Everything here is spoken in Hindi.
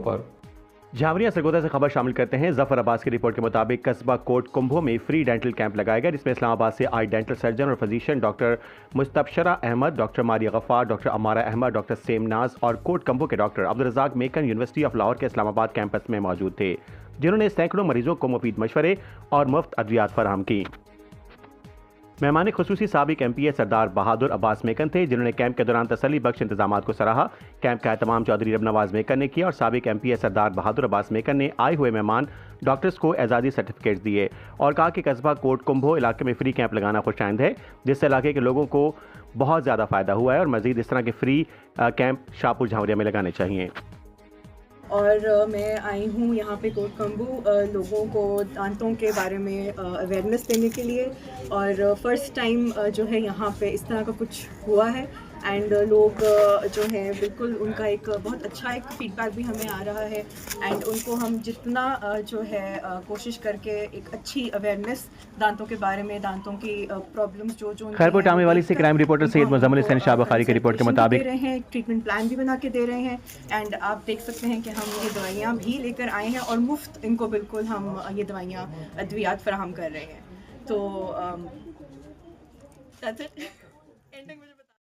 पर। झावरिया सरगोदा से खबर शामिल करते हैं। जफर अब्बास की रिपोर्ट के मुताबिक कस्बा कोट कुंभो में फ्री डेंटल कैंप लगाया गया, जिसमें इस्लामाबाद से आई डेंटल सर्जन और physician doctor Mustabshara Ahmad, doctor Maria Ghaffar, doctor Amara Ahmad, doctor Sem Naz और कोट कुंभो के डॉक्टर अब्दुल रज़ाक मेकन यूनिवर्सिटी ऑफ लाहौर के इस्लामाबाद कैंपस में मौजूद थे, जिन्होंने सैकड़ों मरीजों को मुफीद मशवरे और मुफ्त अद्वियात फराहम की। मेहमान खुसूसी साबिक MPA सरदार बहादुर अब्बास मेकन थे, जिन्होंने कैंप के दौरान तसल्ली बख्श इंतजाम को सराहा। कैंप का एहतमाम चौधरी रबनवाज मेकन ने किया और साबिक MPA सरदार बहादुर अब्बास मेकन ने आए हुए मेहमान डॉक्टर्स को एजाज़ी सर्टिफिकेट दिए और कहा कि कस्बा कोट कुंभो इलाके में फ्री कैंप लगाना खुशाइंद है, जिससे इलाके के लोगों को बहुत ज़्यादा फ़ायदा हुआ है और मज़ीद इस तरह के फ्री कैंप शाहपुर झावरिया में लगाने चाहिए। और मैं आई हूँ यहाँ पे कोट कुंभो लोगों को दांतों के बारे में अवेयरनेस देने के लिए, और फर्स्ट टाइम जो है यहाँ पे इस तरह का कुछ हुआ है एंड लोग जो है बिल्कुल उनका एक बहुत अच्छा एक फीडबैक भी हमें आ रहा है एंड उनको हम जितना जो है कोशिश करके एक अच्छी अवेयरनेस दांतों के बारे में, दांतों की प्रॉब्लम्स जो खैरपुर टामे वाली से क्राइम रिपोर्टर सैयद मुजम्मिल हसन शाह बुखारी की रिपोर्ट के मुताबिक दे रहे हैं, ट्रीटमेंट प्लान भी बना के दे रहे हैं एंड आप देख सकते हैं कि हम ये दवाइयाँ भी लेकर आए हैं और मुफ्त इनको बिल्कुल हम ये दवाइयाँ अद्वियात फराहम कर रहे हैं। तो that's it.